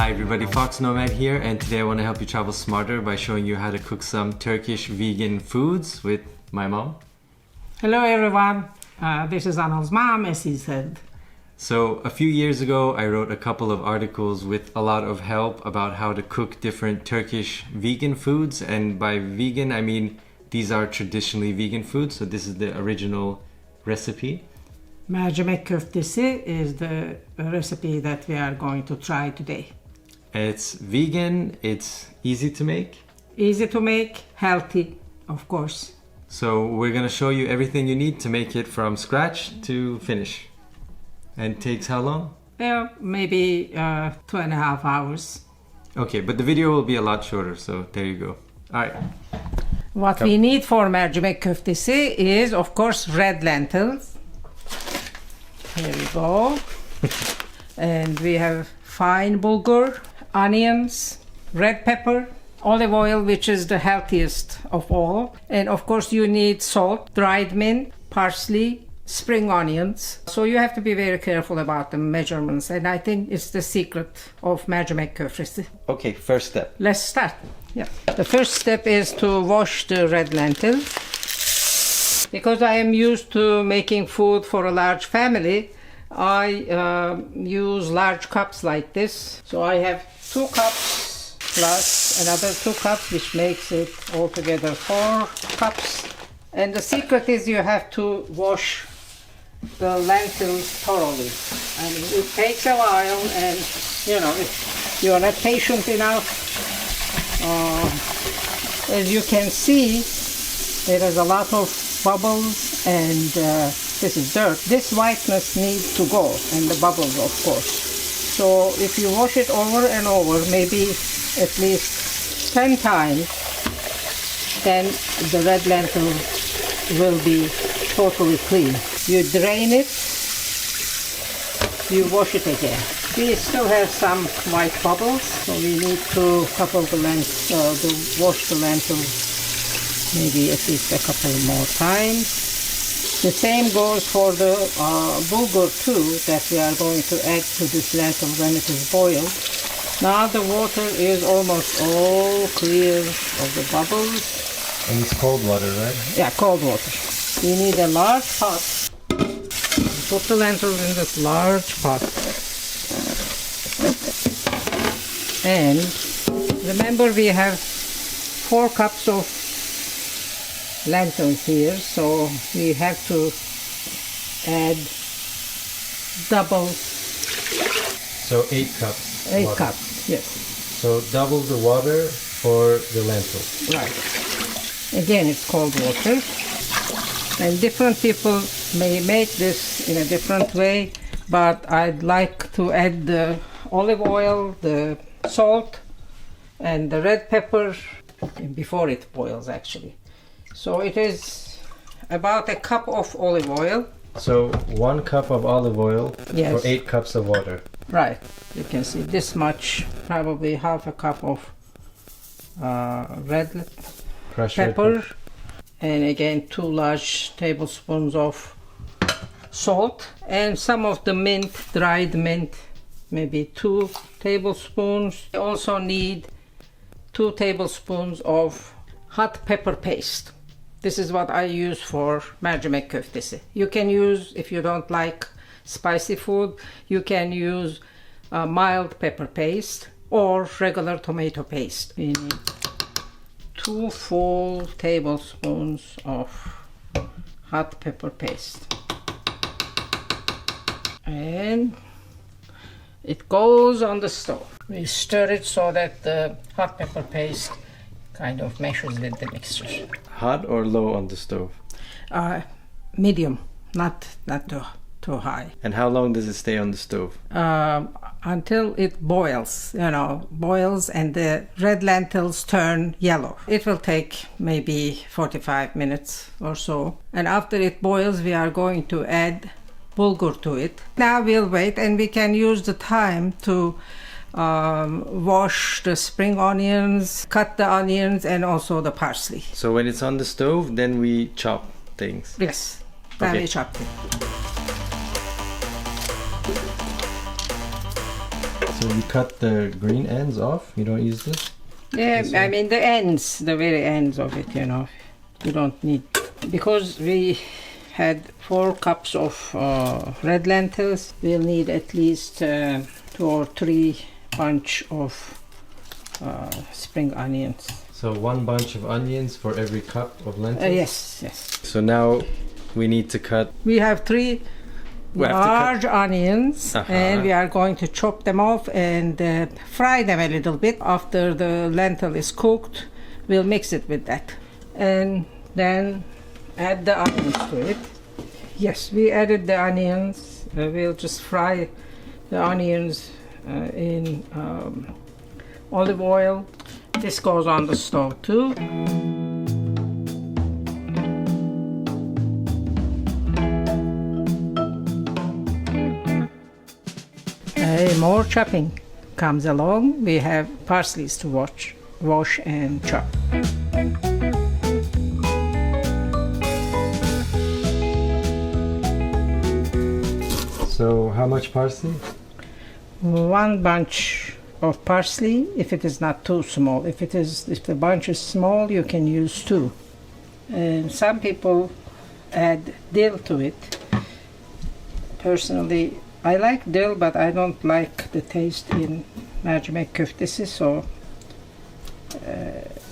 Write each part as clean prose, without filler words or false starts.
Hi everybody, foXnoMad here, and today I want to help you travel smarter by showing you how to cook some Turkish vegan foods with my mom. Hello everyone, this is Anil's mom, as he said. So a few years ago I wrote a couple of articles with a lot of help about how to cook different Turkish vegan foods, and by vegan I mean these are traditionally vegan foods, so this is the original recipe. Mercimek Köftesi is the recipe that we are going to try today. It's vegan, it's easy to make. Easy to make, healthy, of course. So we're going to show you everything you need to make it from scratch to finish. And it takes how long? Maybe 2.5 hours. Okay, but the video will be a lot shorter, so there you go. Alright. What we need for Mercimek Köftesi is, of course, red lentils. Here we go. And we have fine bulgur, onions, red pepper, olive oil, which is the healthiest of all. And of course you need salt, dried mint, parsley, spring onions. So you have to be very careful about the measurements. And I think it's the secret of Mercimek Köftesi. Okay, first step. Let's start. Yeah. The first step is to wash the red lentil. Because I am used to making food for a large family, I use large cups like this. So I have 2 cups plus another 2 cups, which makes it altogether 4 cups. And the secret is you have to wash the lentils thoroughly. I mean, it takes a while, and you know, if you're not patient enough, as you can see, there is a lot of bubbles, and this is dirt. This whiteness needs to go, and the bubbles, of course. So if you wash it over and over, maybe at least 10 times, then the red lentil will be totally clean. You drain it, you wash it again. We still have some white bubbles, so we need to wash the lentils maybe at least a couple more times. The same goes for the bulgur too, that we are going to add to this lentil when it is boiled. Now the water is almost all clear of the bubbles. And it's cold water, right? Yeah, cold water. We need a large pot. Put the lentils in this large pot. And remember, we have 4 cups of lentils here, so we have to add double. So 8 cups. 8 water. cups, yes. So double the water for the lentils. Right. Again, it's cold water. And different people may make this in a different way, but I'd like to add the olive oil, the salt, and the red pepper before it boils, actually. So it is about a cup of olive oil. So 1 cup of olive oil, yes, for 8 cups of water. Right. You can see this much, probably half a cup of red Crushed pepper. red pepper. And again 2 large tablespoons of salt, and some of the mint, dried mint, maybe 2 tablespoons. You also need 2 tablespoons of hot pepper paste. This is what I use for Mercimek Köftesi. You can use, if you don't like spicy food, you can use mild pepper paste or regular tomato paste. We need 2 full tablespoons of hot pepper paste. And it goes on the stove. We stir it so that the hot pepper paste kind of meshes with the mixture. Hot or low on the stove? Medium, not too high. And how long does it stay on the stove? Until it boils, boils and the red lentils turn yellow. It will take maybe 45 minutes or so. And after it boils, we are going to add bulgur to it. Now we'll wait, and we can use the time to wash the spring onions, cut the onions, and also the parsley. So when it's on the stove, then we chop things? Yes, then Okay. we chop it. So So you cut the green ends off? You don't use this? Yeah, I mean the ends, the very ends of it, you know. You don't need, because we had 4 cups of red lentils. We'll need at least 2 or 3 bunch of spring onions. So 1 bunch of onions for every cup of lentils? Yes, yes. So now we need to cut... We have 3 large onions, and we are going to chop them off and fry them a little bit. After the lentil is cooked, we'll mix it with that. And then add the onions to it. Yes, we added the onions. We'll just fry the onions in olive oil. This goes on the stove too. More chopping comes along. We have parsleys to wash and chop. So how much parsley? 1 bunch of parsley, if it is not too small. If the bunch is small, you can use 2. And some people add dill to it. Personally, I like dill, but I don't like the taste in Mercimek Köftesi, so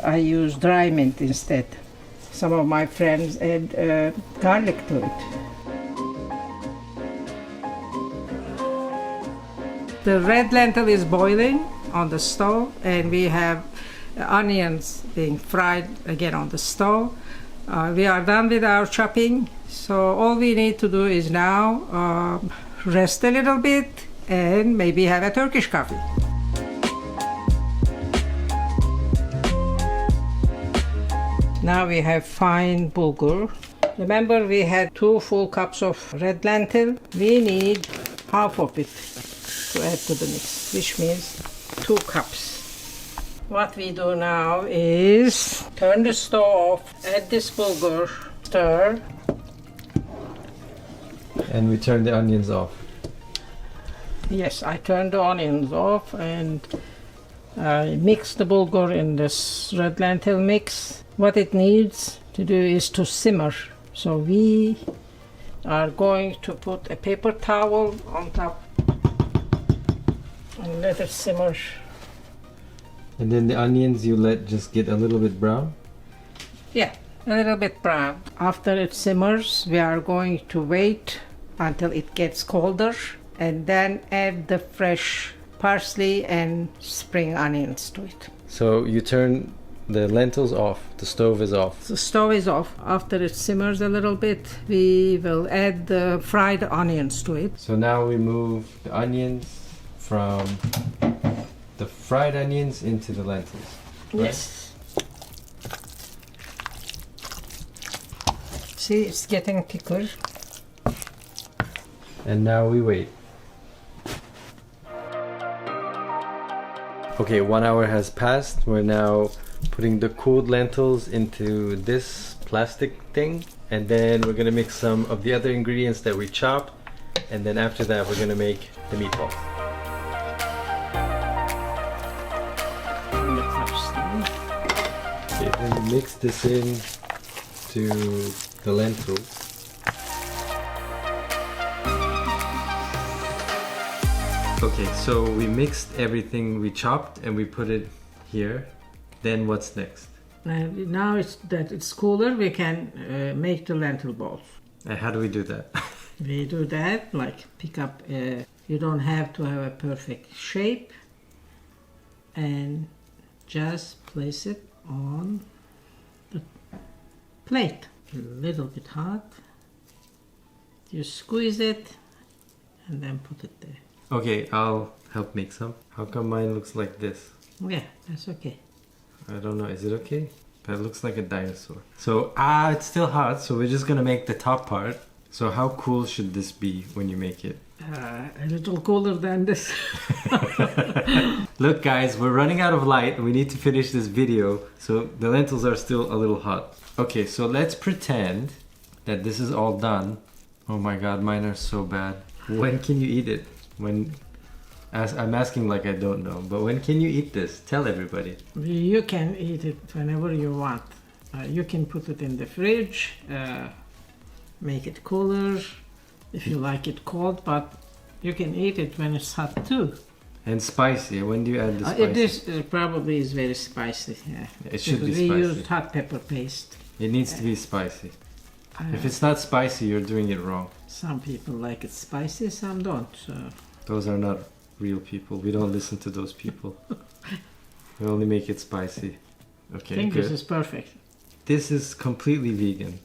I use dry mint instead. Some of my friends add garlic to it. The red lentil is boiling on the stove, and we have onions being fried again on the stove. We are done with our chopping, so all we need to do is now rest a little bit and maybe have a Turkish coffee. Now we have fine bulgur. Remember, we had 2 full cups of red lentil. We need half of it to add to the mix, which means 2 cups. What we do now is turn the stove off, add this bulgur, stir. And we turn the onions off. Yes, I turned the onions off and I mix the bulgur in this red lentil mix. What it needs to do is to simmer. So we are going to put a paper towel on top and let it simmer. And then the onions you let just get a little bit brown? Yeah, a little bit brown. After it simmers, we are going to wait until it gets colder and then add the fresh parsley and spring onions to it. So you turn the lentils off, the stove is off. The stove is off. After it simmers a little bit, we will add the fried onions to it. So now we move the onions from the fried onions into the lentils. Right? Yes. See, it's getting thicker. And now we wait. Okay, 1 hour has passed. We're now putting the cooled lentils into this plastic thing, and then we're gonna mix some of the other ingredients that we chopped, and then after that we're gonna make the meatballs. Okay, then mix this in to the lentils. Okay, so we mixed everything we chopped and we put it here. Then what's next? And now it's cooler, we can make the lentil balls. And how do we do that? We do that, like pick up, you don't have to have a perfect shape, and just place it on the plate. A little bit hot. You squeeze it and then put it there. Okay, I'll help make some. How come mine looks like this? Yeah, that's okay. I don't know, is it okay? But it looks like a dinosaur. So, it's still hot, so we're just gonna make the top part. So how cool should this be when you make it? A little cooler than this. Look guys, we're running out of light. We need to finish this video. So the lentils are still a little hot. Okay, so let's pretend that this is all done. Oh my god, mine are so bad. When can you eat it? When I'm asking like I don't know, but when can you eat this? Tell everybody. You can eat it whenever you want. You can put it in the fridge, make it cooler if you like it cold, but you can eat it when it's hot too. And spicy. When do you add the spicy? It is probably is very spicy. Yeah. It should be Because spicy. we used hot pepper paste. It needs to be spicy. If it's not spicy, you're doing it wrong. Some people like it spicy, some don't. So. Those are not real people. We don't listen to those people. We only make it spicy. Okay, I think good. this is perfect. This is completely vegan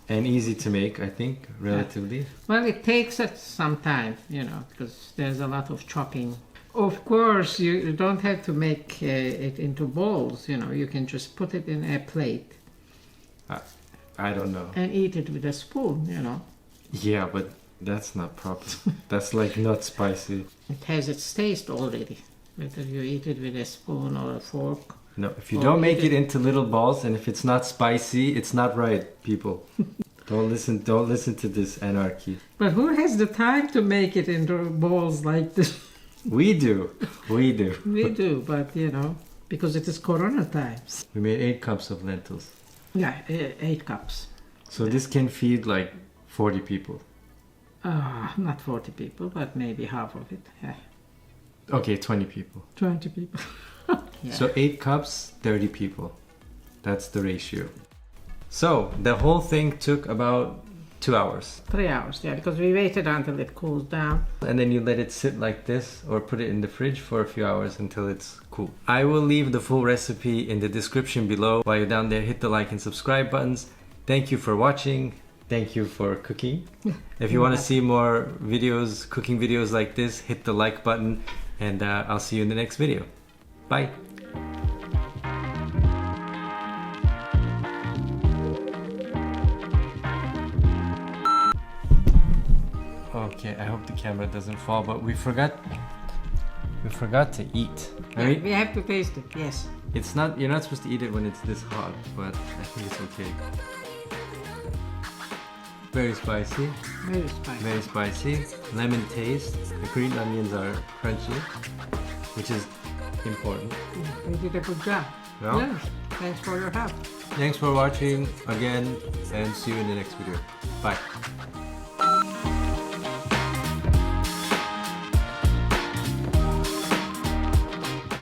and easy to make, I think, relatively. Well, it takes some time, because there's a lot of chopping. Of course, you don't have to make it into balls, you can just put it in a plate. I don't know. And eat it with a spoon, Yeah, but that's not proper. That's like not spicy. It has its taste already, whether you eat it with a spoon or a fork. No, if you don't make it into little balls and if it's not spicy, it's not right, people. Don't listen to this anarchy. But who has the time to make it into balls like this? We do. We do, but because it is Corona times. We made 8 cups of lentils. Yeah, 8 cups. So this can feed like 40 people. Not 40 people, but maybe half of it. Yeah. Okay, 20 people. 20 people. Yeah. So 8 cups, 30 people. That's the ratio. So the whole thing took about 2 hours. 3 hours, yeah, because we waited until it cools down. And then you let it sit like this or put it in the fridge for a few hours until it's cool. I will leave the full recipe in the description below. While you're down there, hit the like and subscribe buttons. Thank you for watching. Thank you for cooking. If you want to see more videos, cooking videos like this, hit the like button and I'll see you in the next video. Bye. Okay, I hope the camera doesn't fall, but we forgot to eat. Yeah, we have to taste it, yes. It's not, you're not supposed to eat it when it's this hot, but I think it's okay. Very spicy. Very spicy. Very spicy. Lemon taste. The green onions are crunchy, which is important. You did a good job. Yeah. Yes. Thanks for your help. Thanks for watching again and see you in the next video. Bye.